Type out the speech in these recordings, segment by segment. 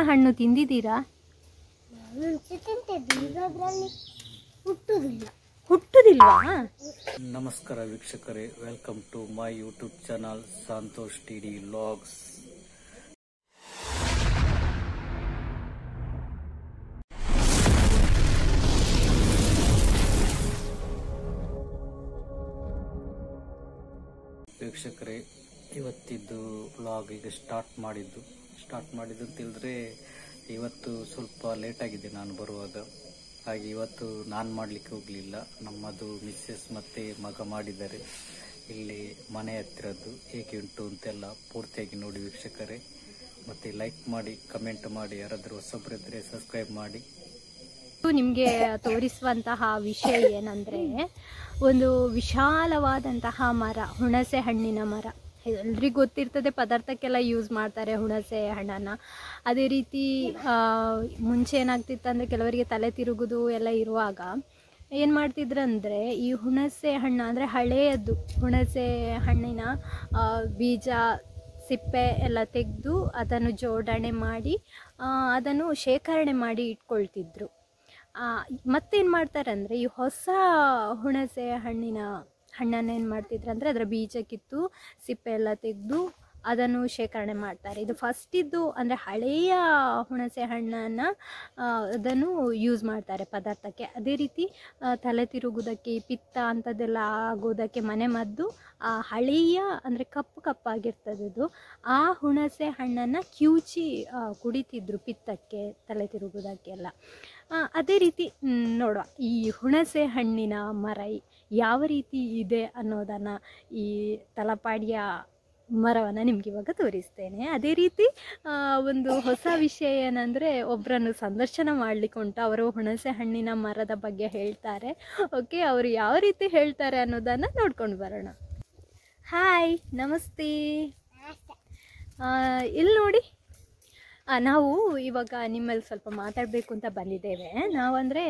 ಹಣ್ಣು ತಿಂದಿದ್ದೀರಾ? ಹುಟ್ಟುದಿಲ್ವಾ? ನಮಸ್ಕಾರ ವೀಕ್ಷಕರೇ, welcome to my YouTube channel Santosh TD vlogs. ವೀಕ್ಷಕರೇ, ಇವತ್ತಿದ್ದು ವ್ಲಾಗ್ ಈಗ ಸ್ಟಾರ್ಟ್ ಮಾಡಿದ್ದು ಅಂತ ಹೇಳಿದ್ರೆ ಇವತ್ತು ಸ್ವಲ್ಪ ಲೇಟ್ ಆಗಿದೆ ನಾನು ಬರುವಾಗ. ಹಾಗೆ ಇವತ್ತು ನಾನು ಮಾಡಲಿಕ್ಕೆ ಹೋಗಲಿಲ್ಲ, ನಮ್ಮದು ಮಿಸ್ಸೆಸ್ ಮತ್ತು ಮಗ ಮಾಡಿದ್ದಾರೆ. ಇಲ್ಲಿ ಮನೆ ಹತ್ತಿರದ್ದು ಹೇಗೆ ಉಂಟು ಅಂತೆಲ್ಲ ಪೂರ್ತಿಯಾಗಿ ನೋಡಿ ವೀಕ್ಷಕರೇ. ಮತ್ತು ಲೈಕ್ ಮಾಡಿ, ಕಮೆಂಟ್ ಮಾಡಿ, ಯಾರಾದರೂ ಹೊಸಬ್ರಿದ್ರೆ ಸಬ್ಸ್ಕ್ರೈಬ್ ಮಾಡಿ. ನಿಮಗೆ ತೋರಿಸುವಂತಹ ವಿಷಯ ಏನಂದರೆ, ಒಂದು ವಿಶಾಲವಾದಂತಹ ಮರ, ಹುಣಸೆ ಹಣ್ಣಿನ ಮರ. ಎಲ್ರಿಗೂ ಗೊತ್ತಿರ್ತದೆ, ಪದಾರ್ಥಕ್ಕೆಲ್ಲ ಯೂಸ್ ಮಾಡ್ತಾರೆ ಹುಣಸೆ ಹಣ್ಣನ್ನು. ಅದೇ ರೀತಿ ಮುಂಚೆ ಏನಾಗ್ತಿತ್ತು ಅಂದರೆ, ಕೆಲವರಿಗೆ ತಲೆ ತಿರುಗುದು ಎಲ್ಲ ಇರುವಾಗ ಏನು ಮಾಡ್ತಿದ್ರಂದರೆ, ಈ ಹುಣಸೆ ಹಣ್ಣು ಅಂದರೆ ಹಳೆಯದ್ದು ಹುಣಸೆ ಹಣ್ಣಿನ ಬೀಜ ಸಿಪ್ಪೆ ಎಲ್ಲ ತೆಗೆದು ಅದನ್ನು ಜೋಡಣೆ ಮಾಡಿ ಅದನ್ನು ಶೇಖರಣೆ ಮಾಡಿ ಇಟ್ಕೊಳ್ತಿದ್ರು. ಮತ್ತೇನು ಮಾಡ್ತಾರೆ ಅಂದರೆ, ಈ ಹೊಸ ಹುಣಸೆ ಹಣ್ಣನ್ನು ಏನು ಮಾಡ್ತಿದ್ರು ಅಂದರೆ, ಅದರ ಬೀಜ ಕಿತ್ತು ಸಿಪ್ಪೆ ಎಲ್ಲ ತೆಗೆದು ಅದನ್ನು ಶೇಖರಣೆ ಮಾಡ್ತಾರೆ. ಇದು ಫಸ್ಟಿದ್ದು ಅಂದರೆ ಹಳೆಯ ಹುಣಸೆ ಹಣ್ಣನ್ನು ಅದನ್ನು ಯೂಸ್ ಮಾಡ್ತಾರೆ ಪದಾರ್ಥಕ್ಕೆ. ಅದೇ ರೀತಿ ತಲೆ ತಿರುಗುವುದಕ್ಕೆ, ಪಿತ್ತ ಅಂಥದ್ದೆಲ್ಲ ಆಗೋದಕ್ಕೆ ಮನೆ ಮದ್ದು ಆ ಹಳೆಯ ಅಂದರೆ ಕಪ್ಪಾಗಿರ್ತದೆ ಅದು, ಆ ಹುಣಸೆ ಹಣ್ಣನ್ನು ಕಿವುಚಿ ಕುಡಿತಿದ್ರು ಪಿತ್ತಕ್ಕೆ, ತಲೆ ತಿರುಗುವುದಕ್ಕೆಲ್ಲ. ಅದೇ ರೀತಿ ನೋಡುವ, ಈ ಹುಣಸೆ ಹಣ್ಣಿನ ಮರ ಯಾವ ರೀತಿ ಇದೆ ಅನ್ನೋದನ್ನು, ಈ ತಲಪಾಡಿಯ ಮರವನ್ನು ನಿಮ್ಗೆ ಇವಾಗ ತೋರಿಸ್ತೇನೆ. ಅದೇ ರೀತಿ ಒಂದು ಹೊಸ ವಿಷಯ ಏನಂದರೆ, ಒಬ್ಬರನ್ನು ಸಂದರ್ಶನ ಮಾಡಲಿಕ್ಕೆ ಉಂಟು. ಅವರು ಹುಣಸೆ ಹಣ್ಣಿನ ಮರದ ಬಗ್ಗೆ ಹೇಳ್ತಾರೆ. ಓಕೆ, ಅವರು ಯಾವ ರೀತಿ ಹೇಳ್ತಾರೆ ಅನ್ನೋದನ್ನು ನೋಡ್ಕೊಂಡು ಬರೋಣ. ಹಾಯ್, ನಮಸ್ತೆ. ಇಲ್ಲಿ ನೋಡಿ, ನಾವು ಇವಾಗ ನಿಮ್ಮಲ್ಲಿ ಸ್ವಲ್ಪ ಮಾತಾಡಬೇಕು ಅಂತ ಬಂದಿದ್ದೇವೆ. ನಾವಂದರೆ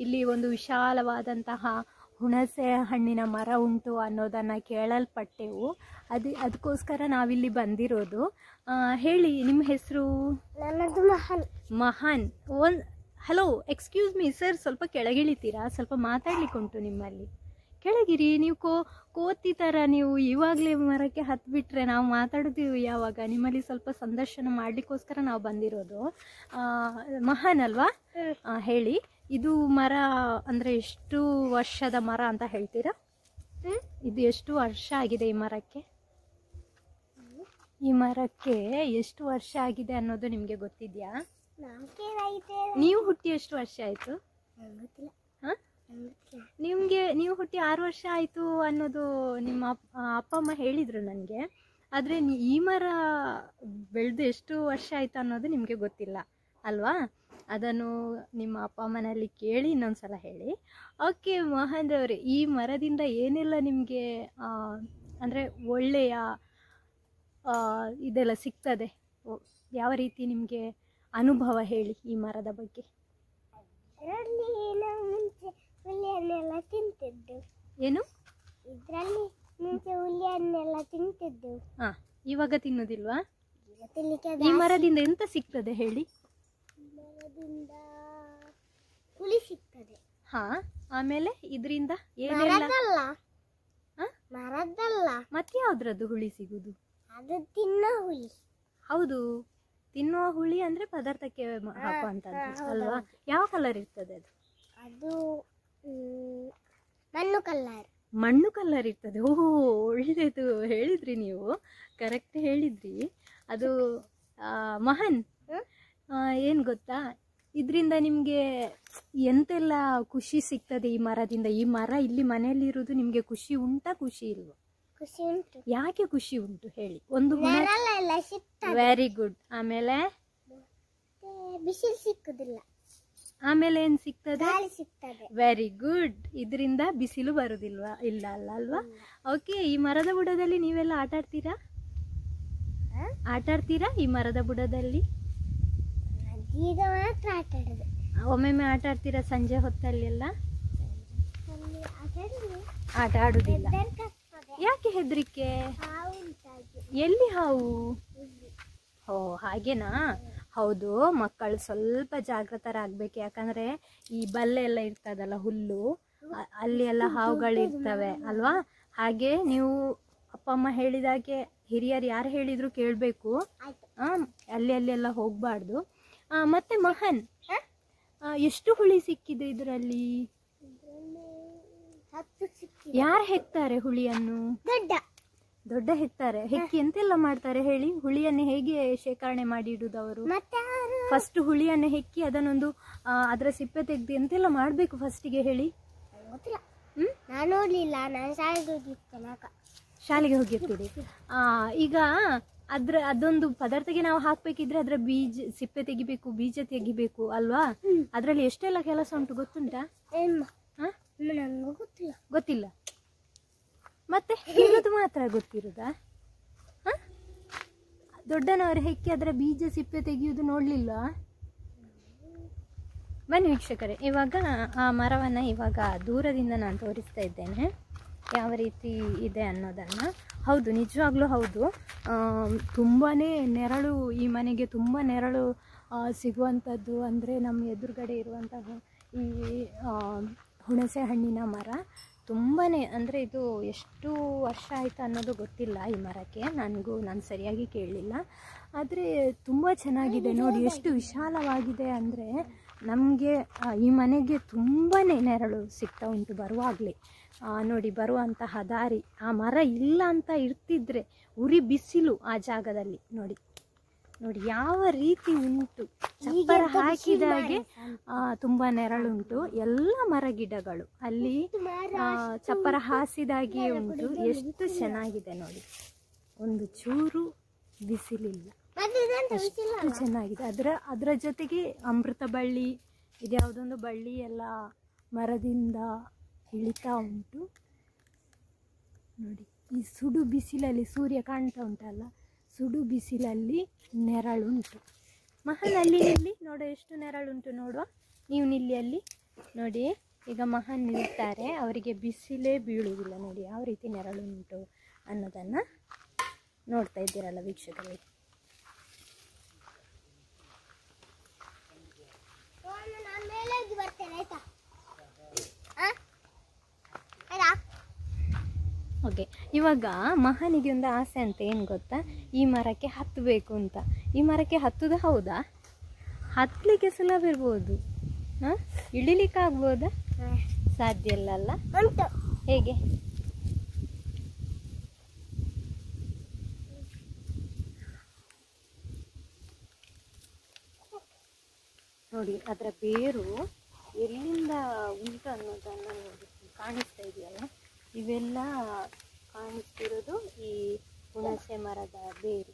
ಇಲ್ಲಿ ಒಂದು ವಿಶಾಲವಾದಂತಹ ಹುಣಸೆ ಹಣ್ಣಿನ ಮರ ಉಂಟು ಅನ್ನೋದನ್ನು ಕೇಳಲ್ಪಟ್ಟೆವು. ಅದಕ್ಕೋಸ್ಕರ ನಾವಿಲ್ಲಿ ಬಂದಿರೋದು. ಹೇಳಿ, ನಿಮ್ಮ ಹೆಸರು? ನನ್ನದು ಮಹಾನ್. ಹಲೋ, ಎಕ್ಸ್ಕ್ಯೂಸ್ ಮೀ ಸರ್, ಸ್ವಲ್ಪ ಕೆಳಗಿಳಿತೀರಾ? ಸ್ವಲ್ಪ ಮಾತಾಡ್ಲಿಕ್ಕೆ ಉಂಟು ನಿಮ್ಮಲ್ಲಿ. ಕೆಳಗಿರಿ. ನೀವು ಕೋತಿ ಥರ ನೀವು ಇವಾಗಲೇ ಮರಕ್ಕೆ ಹತ್ಬಿಟ್ರೆ ನಾವು ಮಾತಾಡ್ತೀವಿ ಯಾವಾಗ? ನಿಮ್ಮಲ್ಲಿ ಸ್ವಲ್ಪ ಸಂದರ್ಶನ ಮಾಡಲಿಕ್ಕೋಸ್ಕರ ನಾವು ಬಂದಿರೋದು. ಮಹಾನ್ ಅಲ್ವಾ? ಹೇಳಿ, ಇದು ಮರ ಅಂದರೆ ಎಷ್ಟು ವರ್ಷದ ಮರ ಅಂತ ಹೇಳ್ತೀರಾ? ಇದು ಎಷ್ಟು ವರ್ಷ ಆಗಿದೆ ಈ ಮರಕ್ಕೆ? ಈ ಮರಕ್ಕೆ ಎಷ್ಟು ವರ್ಷ ಆಗಿದೆ ಅನ್ನೋದು ನಿಮಗೆ ಗೊತ್ತಿದೆಯಾ? ನೀವು ಹುಟ್ಟಿ ಎಷ್ಟು ವರ್ಷ ಆಯಿತು? ಹಾಂ, ನೀವು ಹುಟ್ಟಿ 6 ವರ್ಷ ಆಯಿತು ಅನ್ನೋದು ನಿಮ್ಮ ಅಪ್ಪ ಅಮ್ಮ ಹೇಳಿದರು ನನಗೆ. ಆದರೆ ಈ ಮರ ಬೆಳೆದು ಎಷ್ಟು ವರ್ಷ ಆಯಿತು ಅನ್ನೋದು ನಿಮಗೆ ಗೊತ್ತಿಲ್ಲ ಅಲ್ವಾ? ಅದನ್ನು ನಿಮ್ಮ ಅಪ್ಪ ಅಮ್ಮನಲ್ಲಿ ಕೇಳಿ ಇನ್ನೊಂದು ಸಲ ಹೇಳಿ. ಓಕೆ ಮಹೇಂದ್ರ ಅವರೇ, ಈ ಮರದಿಂದ ಏನೆಲ್ಲ ನಿಮಗೆ ಅಂದರೆ ಒಳ್ಳೆಯ ಇದೆಲ್ಲ ಸಿಗ್ತದೆ? ಯಾವ ರೀತಿ ನಿಮಗೆ ಅನುಭವ ಹೇಳಿ ಈ ಮರದ ಬಗ್ಗೆ. ಹುಲಿಯನ್ನೆಲ್ಲ ತಿಂತಿದ್ದು. ಏನು? ಇದರಲ್ಲಿ ಮುಂಚೆ ಹುಲಿಯನ್ನೆಲ್ಲ ತಿಂತಿದ್ದು. ಹಾಂ, ಇವಾಗ ತಿನ್ನೋದಿಲ್ವಾ? ಈ ಮರದಿಂದ ಎಂತ ಸಿಗ್ತದೆ ಹೇಳಿ? ಮರದಿಂದ ಹುಳಿ ಸಿಗ್ತದೆ. ಹಾಂ, ಆಮೇಲೆ ಇದರಿಂದ ಮರದಲ್ಲ. ಮತ್ತೆ ಯಾವ್ದ್ರದ್ದು ಹುಳಿ ಸಿಗುದು? ಅದು ತಿನ್ನೋ ಹುಳಿ. ಹೌದು, ತಿನ್ನುವ ಹುಳಿ ಅಂದರೆ ಪದಾರ್ಥಕ್ಕೆ ಹಾಕುವಂಥದ್ದು ಅಲ್ವಾ? ಯಾವ ಕಲರ್ ಇರ್ತದೆ ಅದು? ಅದು ಮಣ್ಣು ಕಲ್ಲರ್. ಮಣ್ಣು ಕಲ್ಲರ್ ಇರ್ತದೆ. ಓಹೋ, ಒಳ್ಳೆಯದು ಹೇಳಿದ್ರಿ ನೀವು, ಕರೆಕ್ಟ್ ಹೇಳಿದ್ರಿ. ಅದು ಮಹಾನ್, ಏನು ಗೊತ್ತಾ, ಇದರಿಂದ ನಿಮಗೆ ಎಂತೆಲ್ಲ ಖುಷಿ ಸಿಗ್ತದೆ ಈ ಮರದಿಂದ? ಈ ಮರ ಇಲ್ಲಿ ಮನೆಯಲ್ಲಿರೋದು ನಿಮಗೆ ಖುಷಿ ಉಂಟಾ, ಖುಷಿ ಇಲ್ವಾ? ಖುಷಿ ಉಂಟು. ಯಾಕೆ ಖುಷಿ ಉಂಟು ಹೇಳಿ? ಒಂದು ಸಿಗ್ತದೆ. Very good. ಆಮೇಲೆ ಬಿಸಿಲು ಸಿಕ್ಕುದಿಲ್ಲ. ಆಮೇಲೆ ಏನು ಸಿಗ್ತದೆ? ಗಾಳಿ ಸಿಗ್ತದೆ. Very good. ಇದರಿಂದ ಬಿಸಿಲು ಬರುದಿಲ್ವಾ? ಇಲ್ಲ ಅಲ್ವಾ? ಓಕೆ, ಈ ಮರದ ಬುಡದಲ್ಲಿ ನೀವೆಲ್ಲ ಆಟ ಆಡ್ತೀರಾ ಈ ಮರದ ಬುಡದಲ್ಲಿ? ಈಗ ಮಾತ್ರ ಆಟ ಆಡೋದು. ಒಮ್ಮೊಮ್ಮೆ ಆಟ ಆಡ್ತೀರಾ ಸಂಜೆ ಹೊತ್ತಲ್ಲಿ ಎಲ್ಲ? ಆಟ ಆಡುದಿಲ್ಲ. ಯಾಕೆ ಹೆದರಿಕೆ? ಎಲ್ಲಿ ಹಾವು? ಓ ಹಾಗೇನಾ? ಹೌದು, ಮಕ್ಕಳು ಸ್ವಲ್ಪ ಜಾಗೃತರಾಗಬೇಕು. ಯಾಕಂದರೆ ಈ ಬಲ್ಲೆ ಎಲ್ಲ ಇರ್ತದಲ್ಲ, ಹುಲ್ಲು, ಅಲ್ಲಿ ಎಲ್ಲ ಹಾವುಗಳಿರ್ತವೆ ಅಲ್ವಾ. ಹಾಗೆ ನೀವು ಅಪ್ಪ ಅಮ್ಮ ಹೇಳಿದಾಗೆ ಹಿರಿಯರು ಯಾರು ಹೇಳಿದ್ರು ಕೇಳಬೇಕು. ಅಲ್ಲಿ ಎಲ್ಲ ಹೋಗಬಾರ್ದು. ಮತ್ತೆ ಮಹನ್, ಎಷ್ಟು ಹುಳಿ ಸಿಕ್ಕಿದೆ ಇದರಲ್ಲಿ? ಯಾರು ಹೆಕ್ತಾರೆ ಹುಳಿಯನ್ನು? ದೊಡ್ಡ ಹೆಕ್ತಾರೆ. ಹೆಕ್ಕಿ ಎಂತೆಲ್ಲ ಮಾಡ್ತಾರೆ ಹೇಳಿ? ಹುಳಿಯನ್ನು ಹೇಗೆ ಶೇಖರಣೆ ಮಾಡಿ ಇಡುದು ಅವರು? ಫಸ್ಟ್ ಹುಳಿಯನ್ನು ಹೆಕ್ಕಿ ಅದನ್ನೊಂದು ಅದರ ಸಿಪ್ಪೆ ತೆಗ್ದು ಎಂತೆಲ್ಲ ಮಾಡ್ಬೇಕು ಫಸ್ಟಿಗೆ ಹೇಳಿ? ನಾನು ನೋಡ್ಲಿಲ್ಲ, ನಾನು ಶಾಲೆಗೆ ಹೋಗಿರ್ತೀರಿ. ಈಗ ಅದೊಂದು ಪದಾರ್ಥಕ್ಕೆ ನಾವು ಹಾಕ್ಬೇಕಿದ್ರೆ ಅದರ ಬೀಜ ಸಿಪ್ಪೆ ತೆಗಿಬೇಕು, ಬೀಜ ತೆಗಿಬೇಕು ಅಲ್ವಾ? ಅದ್ರಲ್ಲಿ ಎಷ್ಟೆಲ್ಲ ಕೆಲಸ ಉಂಟು ಗೊತ್ತುಂಟಾ? ಗೊತ್ತಿಲ್ಲ. ಮತ್ತೆ ಹೇಳೋದು ಮಾತ್ರ ಗೊತ್ತಿರುದಾ? ದೊಡ್ಡನವರು ಹೆಕ್ಕಿ ಅದರ ಬೀಜ ಸಿಪ್ಪೆ ತೆಗೆಯುವುದು ನೋಡ್ಲಿಲ್ಲ? ಬನ್ನಿ ವೀಕ್ಷಕರೇ, ಇವಾಗ ಆ ಮರವನ್ನು ಇವಾಗ ದೂರದಿಂದ ನಾನು ತೋರಿಸ್ತಾ ಇದ್ದೇನೆ ಯಾವ ರೀತಿ ಇದೆ ಅನ್ನೋದನ್ನು. ಹೌದು, ನಿಜವಾಗ್ಲೂ ಹೌದು. ತುಂಬಾ ನೆರಳು, ಈ ಮನೆಗೆ ತುಂಬ ನೆರಳು ಸಿಗುವಂಥದ್ದು ಅಂದರೆ ನಮ್ಮ ಎದುರುಗಡೆ ಇರುವಂತಹ ಈ ಹುಣಸೆ ಹಣ್ಣಿನ ಮರ. ತುಂಬಾ ಅಂದರೆ ಇದು ಎಷ್ಟು ವರ್ಷ ಆಯಿತು ಅನ್ನೋದು ಗೊತ್ತಿಲ್ಲ ಈ ಮರಕ್ಕೆ, ನಾನು ಸರಿಯಾಗಿ ಕೇಳಲಿಲ್ಲ. ಆದರೆ ತುಂಬ ಚೆನ್ನಾಗಿದೆ ನೋಡಿ, ಎಷ್ಟು ವಿಶಾಲವಾಗಿದೆ ಅಂದರೆ ನಮಗೆ ಈ ಮನೆಗೆ ತುಂಬಾ ನೆರಳು ಸಿಗ್ತಾ ಉಂಟು ಬರುವಾಗಲೇ. ನೋಡಿ, ಬರುವಂತಹ ದಾರಿ, ಆ ಮರ ಇಲ್ಲ ಅಂತ ಇರ್ತಿದ್ರೆ ಉರಿ ಬಿಸಿಲು ಆ ಜಾಗದಲ್ಲಿ. ನೋಡಿ ಯಾವ ರೀತಿ ಉಂಟು, ಚಪ್ಪರ ಹಾಕಿದಾಗೆ ತುಂಬ ನೆರಳುಂಟು. ಎಲ್ಲ ಮರ ಗಿಡಗಳು ಅಲ್ಲಿ ಚಪ್ಪರ ಹಾಸಿದಾಗೆ ಉಂಟು. ಎಷ್ಟು ಚೆನ್ನಾಗಿದೆ ನೋಡಿ, ಒಂದು ಚೂರು ಬಿಸಿಲಿಲ್ಲ, ಎಷ್ಟು ಚೆನ್ನಾಗಿದೆ. ಅದರ ಜೊತೆಗೆ ಅಮೃತ ಬಳ್ಳಿ, ಇದ್ಯಾವುದೊಂದು ಬಳ್ಳಿ ಎಲ್ಲ ಮರದಿಂದ ಇಳಿತಾ ಉಂಟು ನೋಡಿ. ಈ ಸುಡು ಬಿಸಿಲಲ್ಲಿ ಸೂರ್ಯ ಕಾಣ್ತಾ ಉಂಟಲ್ಲ, ಸುಡು ಬಿಸಿಲಲ್ಲಿ ನೆರಳುಂಟು. ಮಹನ್ ಅಲ್ಲಿ ನಿಲ್ಲಿ, ನೋಡೋ ಎಷ್ಟು ನೆರಳುಂಟು ನೋಡುವ. ನೀವು ನಿಲ್ಲಿ ಅಲ್ಲಿ ನೋಡಿ. ಈಗ ಮಹನ್ ನಿಲ್ತಾರೆ, ಅವರಿಗೆ ಬಿಸಿಲೇ ಬೀಳುವುದಿಲ್ಲ. ನೋಡಿ ಯಾವ ರೀತಿ ನೆರಳುಂಟು ಅನ್ನೋದನ್ನು ನೋಡ್ತಾ ಇದ್ದೀರಲ್ಲ ವೀಕ್ಷಕರೇ. ಓಕೆ, ಇವಾಗ ಮಹನಿಗೆ ಒಂದು ಆಸೆ ಅಂತ, ಏನು ಗೊತ್ತಾ? ಈ ಮರಕ್ಕೆ ಹತ್ತಬೇಕು ಅಂತ. ಈ ಮರಕ್ಕೆ ಹತ್ತುದು ಹೌದಾ? ಹತ್ತಲಿಕ್ಕೆ ಸುಲಭ ಇರ್ಬೋದು, ಇಳಿಲಿಕ್ಕೆ ಆಗ್ಬೋದಾ? ಸಾಧ್ಯ ಇಲ್ಲ ಅಲ್ಲ? ಹೇಗೆ? ನೋಡಿ, ಅದರ ಬೇರು ಎಲ್ಲಿಂದ ಉಂಟು ಅನ್ನೋದನ್ನು ನೋಡಿ, ಕಾಣಿಸ್ತಾ ಇದೆಯಲ್ಲ, ಇವೆಲ್ಲ ಕಾಣಿಸ್ತಿರೋದು ಈ ಹುಣಸೆ ಮರದ ಬೇರು.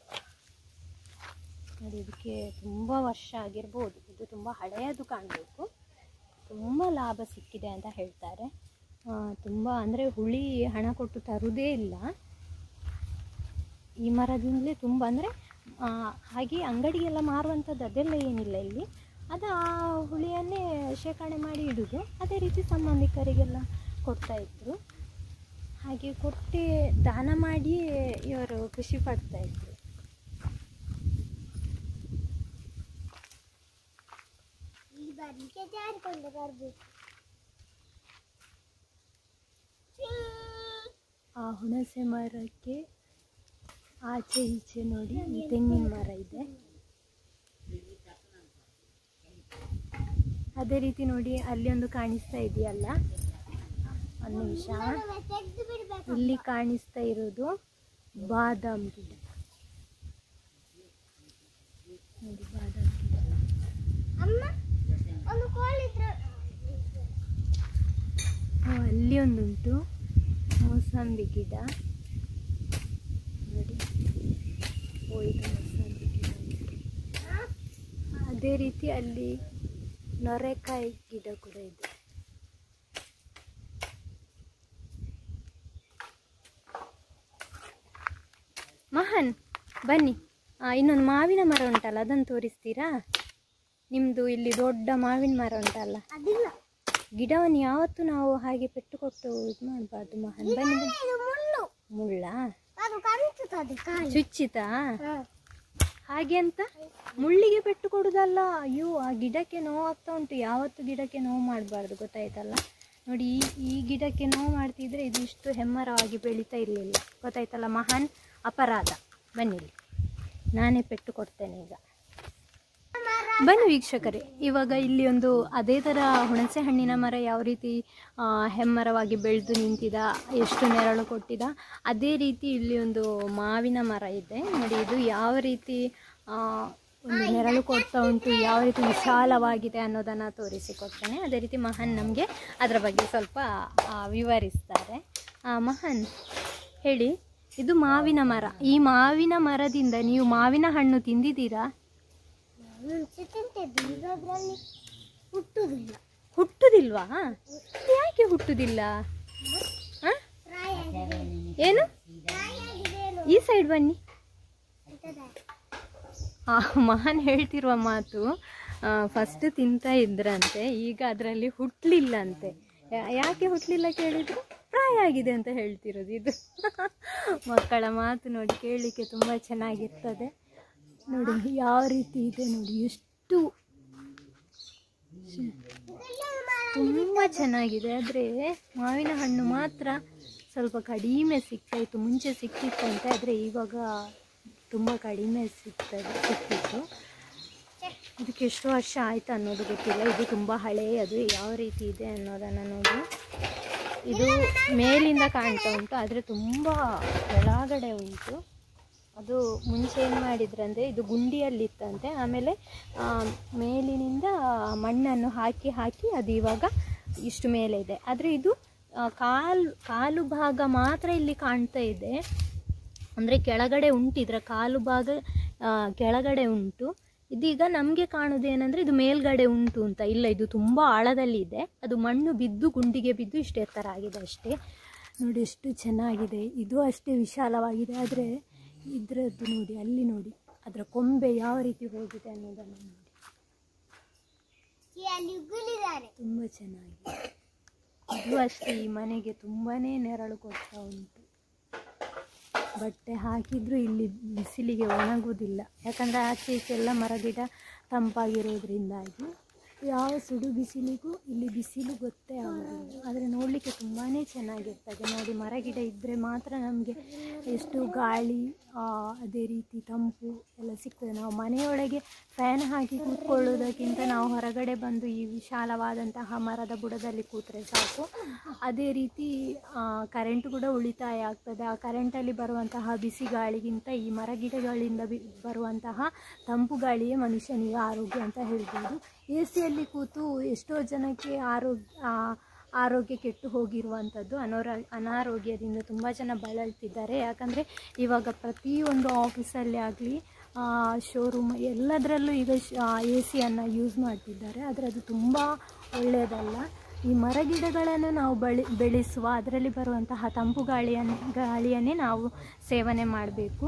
ನೋಡಿ, ಇದಕ್ಕೆ ತುಂಬ ವರ್ಷ ಆಗಿರ್ಬೋದು, ಇದು ತುಂಬ ಹಳೆಯದು ಕಾಣಬೇಕು. ತುಂಬ ಲಾಭ ಸಿಕ್ಕಿದೆ ಅಂತ ಹೇಳ್ತಾರೆ. ತುಂಬ ಅಂದರೆ ಹುಳಿ ಹಣ ಕೊಟ್ಟು ತರುವುದೇ ಇಲ್ಲ, ಈ ಮರದಿಂದಲೇ ತುಂಬ. ಅಂದರೆ ಹಾಗೆ ಅಂಗಡಿಗೆಲ್ಲ ಮಾರುವಂಥದ್ದು ಅದೆಲ್ಲ ಏನಿಲ್ಲ ಇಲ್ಲಿ. ಅದು ಆ ಹುಳಿಯನ್ನೇ ಶೇಖರಣೆ ಮಾಡಿ ಇಡೋದು. ಅದೇ ರೀತಿ ಸಂಬಂಧಿಕರಿಗೆಲ್ಲ ಕೊಡ್ತಾಯಿದ್ರು. ಹಾಗೆ ಕೊಟ್ಟು ದಾನ ಮಾಡಿ ಇವರು ಖುಷಿ ಪಡ್ತಾಯಿದ್ರು. ಆ ಹುಣಸೆ ಮರಕ್ಕೆ ಆಚೆ ಈಚೆ ನೋಡಿ ತೆಂಗಿನ ಮರ ಇದೆ. ಅದೇ ರೀತಿ ನೋಡಿ, ಅಲ್ಲಿ ಒಂದು ಕಾಣಿಸ್ತಾ ಇದೆಯಲ್ಲ, ಒಂದು ನಿಮಿಷ, ಇಲ್ಲಿ ಕಾಣಿಸ್ತಾ ಇರೋದು ಬಾದಾಮ್ ಗಿಡ ನೋಡಿ, ಬಾದಾಮ್ ಗಿಡ. ಅಲ್ಲಿ ಒಂದುಂಟು ಮೋಸಂಬಿ ಗಿಡ ನೋಡಿ, ಇದು ಮೋಸಂಬಿ ಗಿಡ. ಅದೇ ರೀತಿ ಅಲ್ಲಿ ನೊರೆಕಾಯಿ ಗಿಡ ಕೂಡ ಇದೆ. ಮಹನ್ ಬನ್ನಿ, ಇನ್ನೊಂದು ಮಾವಿನ ಮರ ಉಂಟಲ್ಲ, ಅದನ್ನು ತೋರಿಸ್ತೀರಾ? ನಿಮ್ಮದು ಇಲ್ಲಿ ದೊಡ್ಡ ಮಾವಿನ ಮರ ಉಂಟಲ್ಲ, ಗಿಡವನ್ನು ಯಾವತ್ತೂ ನಾವು ಹಾಗೆ ಪೆಟ್ಟು ಕೊಟ್ಟು ಇದು ಮಾಡಬಾರ್ದು ಮಹನ್. ಬನ್ನಿ. ಮುಳ್ಳ ಚುಚ್ಚಿತಾ? ಹಾಗೆ ಅಂತ ಮುಳ್ಳಿಗೆ ಪೆಟ್ಟು ಕೊಡೋದಲ್ಲ. ಅಯ್ಯೋ, ಆ ಗಿಡಕ್ಕೆ ನೋವಾಗ್ತಾ ಉಂಟು. ಯಾವತ್ತು ಗಿಡಕ್ಕೆ ನೋವು ಮಾಡಬಾರ್ದು, ಗೊತ್ತಾಯ್ತಲ್ಲ. ನೋಡಿ, ಈ ಗಿಡಕ್ಕೆ ನೋವು ಮಾಡ್ತಿದ್ರೆ ಇದು ಇಷ್ಟು ಹೆಮ್ಮರವಾಗಿ ಬೆಳೀತಾ ಇರಲಿಲ್ಲ, ಗೊತ್ತಾಯ್ತಲ್ಲ. ಮಹಾನ್ ಅಪರಾಧ. ಬನ್ನಿಲ್ಲಿ, ನಾನೇ ಪೆಟ್ಟು ಕೊಡ್ತೇನೆ ಈಗ. ಬನ್ನಿ ವೀಕ್ಷಕರೇ, ಇವಾಗ ಇಲ್ಲಿ ಒಂದು ಅದೇ ಥರ ಹುಣಸೆ ಹಣ್ಣಿನ ಮರ ಯಾವ ರೀತಿ ಹೆಮ್ಮರವಾಗಿ ಬೆಳೆದು ನಿಂತಿದ, ಎಷ್ಟು ನೆರಳು ಕೊಟ್ಟಿದ, ಅದೇ ರೀತಿ ಇಲ್ಲಿ ಒಂದು ಮಾವಿನ ಮರ ಇದೆ ನೋಡಿ. ಇದು ಯಾವ ರೀತಿ ಒಂದು ನೆರಳು ಕೊಡ್ತಾ ಉಂಟು, ಯಾವ ರೀತಿ ವಿಶಾಲವಾಗಿದೆ ಅನ್ನೋದನ್ನು ತೋರಿಸಿಕೊಡ್ತೇನೆ. ಅದೇ ರೀತಿ ಮಹಾನ್ ನಮಗೆ ಅದರ ಬಗ್ಗೆ ಸ್ವಲ್ಪ ವಿವರಿಸ್ತಾರೆ. ಮಹಾನ್ ಹೇಳಿ, ಇದು ಮಾವಿನ ಮರ. ಈ ಮಾವಿನ ಮರದಿಂದ ನೀವು ಮಾವಿನ ಹಣ್ಣು ತಿಂದಿದ್ದೀರಾ? ಹುಟ್ಟುದಿಲ್ವಾ? ಯಾಕೆ ಹುಟ್ಟುದಿಲ್ಲ? ಏನು? ಈ ಸೈಡ್ ಬನ್ನಿ. ಮಹಾನ್ ಹೇಳ್ತಿರುವ ಮಾತು, ಫಸ್ಟ್ ತಿಂತಾ ಇದ್ರಂತೆ, ಈಗ ಅದರಲ್ಲಿ ಹುಟ್ಟಲಿಲ್ಲಂತೆ. ಯಾಕೆ ಹುಟ್ಟಲಿಲ್ಲ ಕೇಳಿದ್ರು, ಪ್ರಾಯ ಆಗಿದೆ ಅಂತ ಹೇಳ್ತಿರೋದು. ಇದು ಮಕ್ಕಳ ಮಾತು ನೋಡಿ, ಕೇಳಲಿಕ್ಕೆ ತುಂಬ ಚೆನ್ನಾಗಿರ್ತದೆ. ನೋಡಿ ಯಾವ ರೀತಿ ಇದೆ ನೋಡಿ, ಎಷ್ಟು ತುಂಬ ಚೆನ್ನಾಗಿದೆ. ಆದರೆ ಮಾವಿನ ಹಣ್ಣು ಮಾತ್ರ ಸ್ವಲ್ಪ ಕಡಿಮೆ ಸಿಗ್ತಾಯಿತ್ತು. ಮುಂಚೆ ಸಿಕ್ತಿತ್ತಂತೆ, ಆದರೆ ಇವಾಗ ತುಂಬ ಕಡಿಮೆ ಸಿಕ್ತಿತ್ತು. ಇದಕ್ಕೆ ಎಷ್ಟು ವರ್ಷ ಆಯಿತು ಅನ್ನೋದು ಗೊತ್ತಿಲ್ಲ. ಇದು ತುಂಬ ಹಳೆಯದು. ಯಾವ ರೀತಿ ಇದೆ ಅನ್ನೋದನ್ನು ನೋಡಿ. ಇದು ಮೇಲಿಂದ ಕಾಣ್ತಾ ಉಂಟು, ಆದರೆ ತುಂಬ ಕೆಳಗಡೆ ಉಂಟು. ಅದು ಮುಂಚೆ ಏನು ಮಾಡಿದ್ರಂದರೆ, ಇದು ಗುಂಡಿಯಲ್ಲಿತ್ತಂತೆ. ಆಮೇಲೆ ಮೇಲಿನಿಂದ ಮಣ್ಣನ್ನು ಹಾಕಿ ಅದು ಇವಾಗ ಇಷ್ಟು ಮೇಲೆ ಇದೆ. ಆದರೆ ಇದು ಕಾಲು ಭಾಗ ಮಾತ್ರ ಇಲ್ಲಿ ಕಾಣ್ತಾ ಇದೆ. ಅಂದರೆ ಕೆಳಗಡೆ ಉಂಟು, ಇದರ ಕಾಲು ಭಾಗ ಕೆಳಗಡೆ ಉಂಟು. ಇದೀಗ ನಮಗೆ ಕಾಣೋದೇನೆಂದರೆ ಇದು ಮೇಲ್ಗಡೆ ಉಂಟು ಅಂತ. ಇಲ್ಲ, ಇದು ತುಂಬ ಆಳದಲ್ಲಿ ಇದೆ. ಅದು ಮಣ್ಣು ಬಿದ್ದು ಗುಂಡಿಗೆ ಬಿದ್ದು ಇಷ್ಟು ಎತ್ತರ ಆಗಿದೆ ಅಷ್ಟೇ. ನೋಡಿ ಎಷ್ಟು ಚೆನ್ನಾಗಿದೆ. ಇದು ಅಷ್ಟೇ ವಿಶಾಲವಾಗಿದೆ. ಆದರೆ ಇದರದ್ದು ನೋಡಿ, ಅಲ್ಲಿ ನೋಡಿ, ಅದರ ಕೊಂಬೆ ಯಾವ ರೀತಿ ಹೋಗಿದೆ ಅನ್ನೋದನ್ನು ನೋಡಿ. ತುಂಬ ಚೆನ್ನಾಗಿದೆ. ಇದು ಅಷ್ಟೇ, ಈ ಮನೆಗೆ ತುಂಬಾ ನೆರಳು ಕೊಡ್ತಾ ಉಂಟು. ಬಟ್ಟೆ ಹಾಕಿದರೂ ಇಲ್ಲಿ ಬಿಸಿಲಿಗೆ ಒಣಗುವುದಿಲ್ಲ. ಯಾಕಂದರೆ ಆಚೆ ಈಚೆಲ್ಲ ಮರಗಿಡ ತಂಪಾಗಿರೋದ್ರಿಂದಾಗಿ ಯಾವ ಸುಡು ಬಿಸಿಲಿಗೂ ಇಲ್ಲಿ ಬಿಸಿಲು ಗೊತ್ತೇ ಆಗೋದಿಲ್ಲ. ಆದರೆ ನೋಡಲಿಕ್ಕೆ ತುಂಬಾ ಚೆನ್ನಾಗಿರ್ತದೆ. ನೋಡಿ, ಮರಗಿಡ ಇದ್ದರೆ ಮಾತ್ರ ನಮಗೆ ಎಷ್ಟು ಗಾಳಿ, ಅದೇ ರೀತಿ ತಂಪು ಎಲ್ಲ ಸಿಗ್ತದೆ. ನಾವು ಮನೆಯೊಳಗೆ ಫ್ಯಾನ್ ಹಾಕಿ ಕೂತ್ಕೊಳ್ಳೋದಕ್ಕಿಂತ ನಾವು ಹೊರಗಡೆ ಬಂದು ಈ ವಿಶಾಲವಾದಂತಹ ಮರದ ಬುಡದಲ್ಲಿ ಕೂತ್ರೆ ಸಾಕು. ಅದೇ ರೀತಿ ಕರೆಂಟ್ ಕೂಡ ಉಳಿತಾಯ ಆಗ್ತದೆ. ಆ ಕರೆಂಟಲ್ಲಿ ಬರುವಂತಹ ಬಿಸಿ ಗಾಳಿಗಿಂತ ಈ ಮರಗಿಡಗಳಿಂದ ಬರುವಂತಹ ತಂಪು ಗಾಳಿಯೇ ಮನುಷ್ಯನಿಗೆ ಆರೋಗ್ಯ ಅಂತ ಹೇಳ್ಬೋದು. ಎ ಸಿಯಲ್ಲಿ ಕೂತು ಎಷ್ಟೋ ಜನಕ್ಕೆ ಆರೋಗ್ಯ ಕೆಟ್ಟು ಹೋಗಿರುವಂಥದ್ದು, ಅನಾರೋಗ್ಯದಿಂದ ತುಂಬ ಜನ ಬಳಲ್ತಿದ್ದಾರೆ. ಯಾಕಂದರೆ ಇವಾಗ ಪ್ರತಿಯೊಂದು ಆಫೀಸಲ್ಲಿ ಆಗಲಿ, ಶೋರೂಮ್ ಎಲ್ಲದರಲ್ಲೂ ಈಗ ಎ ಸಿಯನ್ನು ಯೂಸ್ ಮಾಡ್ತಿದ್ದಾರೆ. ಆದರೆ ಅದು ತುಂಬ ಒಳ್ಳೆಯದಲ್ಲ. ಈ ಮರಗಿಡಗಳನ್ನು ನಾವು ಬೆಳೆಸುವ, ಅದರಲ್ಲಿ ಬರುವಂತಹ ತಂಪು ಗಾಳಿಯನ್ನೇ ನಾವು ಸೇವನೆ ಮಾಡಬೇಕು.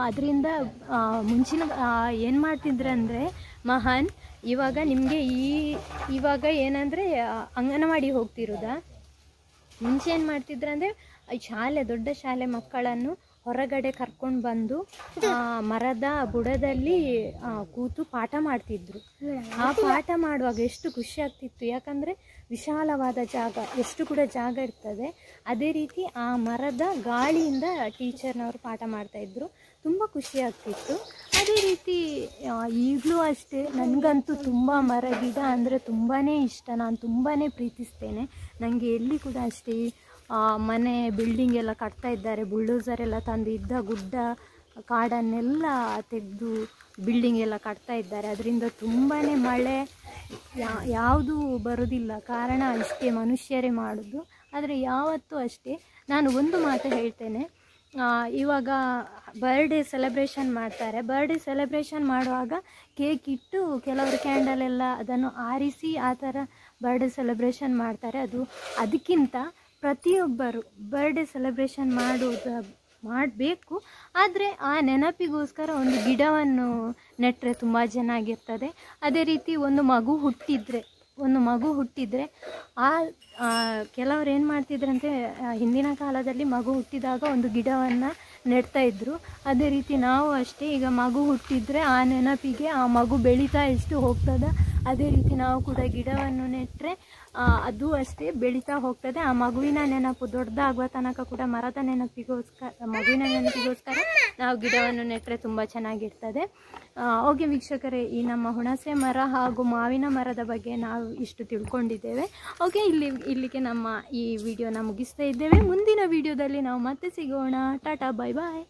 ಅದರಿಂದ ಮುಂಚಿನ ಏನು ಮಾಡ್ತಿದ್ರಂದರೆ ಮಹಾನ್, ಇವಾಗ ನಿಮಗೆ ಇವಾಗ ಏನಂದರೆ ಅಂಗನವಾಡಿ ಹೋಗ್ತಿರೋದಾ? ಮುಂಚೆ ಏನು ಮಾಡ್ತಿದ್ರಂದರೆ ದೊಡ್ಡ ಶಾಲೆ ಮಕ್ಕಳನ್ನು ಹೊರಗಡೆ ಕರ್ಕೊಂಡು ಬಂದು ಮರದ ಬುಡದಲ್ಲಿ ಕೂತು ಪಾಠ ಮಾಡ್ತಿದ್ರು. ಆ ಪಾಠ ಮಾಡುವಾಗ ಎಷ್ಟು ಖುಷಿ ಆಗ್ತಿತ್ತು. ಯಾಕಂದರೆ ವಿಶಾಲವಾದ ಜಾಗ, ಎಷ್ಟು ಕೂಡ ಜಾಗ ಇರ್ತದೆ. ಅದೇ ರೀತಿ ಆ ಮರದ ಗಾಳಿಯಿಂದ ಟೀಚರ್ನವರು ಪಾಠ ಮಾಡ್ತಾಯಿದ್ರು. ತುಂಬ ಖುಷಿ ಆಗ್ತಿತ್ತು. ಅದೇ ರೀತಿ ಈಗಲೂ ಅಷ್ಟೇ, ನನಗಂತೂ ತುಂಬ ಮರ ಗಿಡ ಅಂದರೆ ತುಂಬಾ ಇಷ್ಟ. ನಾನು ತುಂಬಾ ಪ್ರೀತಿಸ್ತೇನೆ. ನನಗೆ ಎಲ್ಲಿ ಕೂಡ ಅಷ್ಟೇ ಮನೆ ಬಿಲ್ಡಿಂಗ್ ಎಲ್ಲ ಕಟ್ತಾ ಇದ್ದಾರೆ, ಬುಲ್ಡೋಸರ್ ಎಲ್ಲ ತಂದು ಇದ್ದ ಗುಡ್ಡ ಕಾಡನ್ನೆಲ್ಲ ತೆಗೆದು ಬಿಲ್ಡಿಂಗ್ ಎಲ್ಲ ಕಟ್ತಾ ಇದ್ದಾರೆ. ಅದರಿಂದ ತುಂಬಾ ಮಳೆ ಯಾವುದೂ ಬರೋದಿಲ್ಲ. ಕಾರಣ ಇಷ್ಟೇ, ಮನುಷ್ಯರೇ ಮಾಡೋದು. ಆದರೆ ಯಾವತ್ತೂ ಅಷ್ಟೇ ನಾನು ಒಂದು ಮಾತು ಹೇಳ್ತೇನೆ. ಇವಾಗ ಬರ್ಡೇ ಸೆಲೆಬ್ರೇಷನ್ ಮಾಡ್ತಾರೆ. ಬರ್ಡೇ ಸೆಲೆಬ್ರೇಷನ್ ಮಾಡುವಾಗ ಕೇಕ್ ಇಟ್ಟು ಕೆಲವರು ಕ್ಯಾಂಡಲ್ ಎಲ್ಲ ಅದನ್ನು ಆರಿಸಿ ಆ ಥರ ಬರ್ಡೇ ಸೆಲೆಬ್ರೇಷನ್ ಮಾಡ್ತಾರೆ. ಅದಕ್ಕಿಂತ ಪ್ರತಿಯೊಬ್ಬರು ಬರ್ಡೇ ಸೆಲೆಬ್ರೇಷನ್ ಮಾಡಬೇಕು. ಆದರೆ ಆ ನೆನಪಿಗೋಸ್ಕರ ಒಂದು ಗಿಡವನ್ನು ನೆಟ್ಟರೆ ತುಂಬ ಚೆನ್ನಾಗಿರ್ತದೆ. ಅದೇ ರೀತಿ ಒಂದು ಮಗು ಹುಟ್ಟಿದರೆ ಕೆಲವ್ರು ಏನು ಮಾಡ್ತಿದ್ರಂತೆ, ಹಿಂದಿನ ಕಾಲದಲ್ಲಿ ಮಗು ಹುಟ್ಟಿದಾಗ ಒಂದು ಗಿಡವನ್ನು ನೆಡ್ತಾ ಇದ್ರು. ಅದೇ ರೀತಿ ನಾವು ಅಷ್ಟೇ, ಈಗ ಮಗು ಹುಟ್ಟಿದರೆ ಆ ನೆನಪಿಗೆ ಆ ಮಗು ಬೆಳೀತಾ ಎಷ್ಟು ಹೋಗ್ತದೆ, ಅದೇ ರೀತಿ ನಾವು ಕೂಡ ಗಿಡವನ್ನು ನೆಟ್ಟರೆ ಅದು ಅಷ್ಟೇ ಬೆಳೀತಾ ಹೋಗ್ತದೆ. ಆ ಮಗುವಿನ ನೆನಪು ದೊಡ್ಡದಾಗುವ ತನಕ ಕೂಡ ಮಗುವಿನ ನೆನಪಿಗೋಸ್ಕರ ನಾವು ಗಿಡವನ್ನು ನೆಟ್ಟರೆ ತುಂಬ ಚೆನ್ನಾಗಿರ್ತದೆ. ಓಕೆ ವೀಕ್ಷಕರೇ, ಈ ನಮ್ಮ ಹುಣಸೆ ಮರ ಹಾಗೂ ಮಾವಿನ ಮರದ ಬಗ್ಗೆ ನಾವು ಇಷ್ಟು ತಿಳ್ಕೊಂಡಿದ್ದೇವೆ. ಓಕೆ, ಇಲ್ಲಿಗೆ ನಮ್ಮ ಈ ವಿಡಿಯೋನ ಮುಗಿಸ್ತಾ ಇದ್ದೇವೆ. ಮುಂದಿನ ವಿಡಿಯೋದಲ್ಲಿ ನಾವು ಮತ್ತೆ ಸಿಗೋಣ. ಟಾಟಾ, ಬಾಯ್ ಬಾಯ್.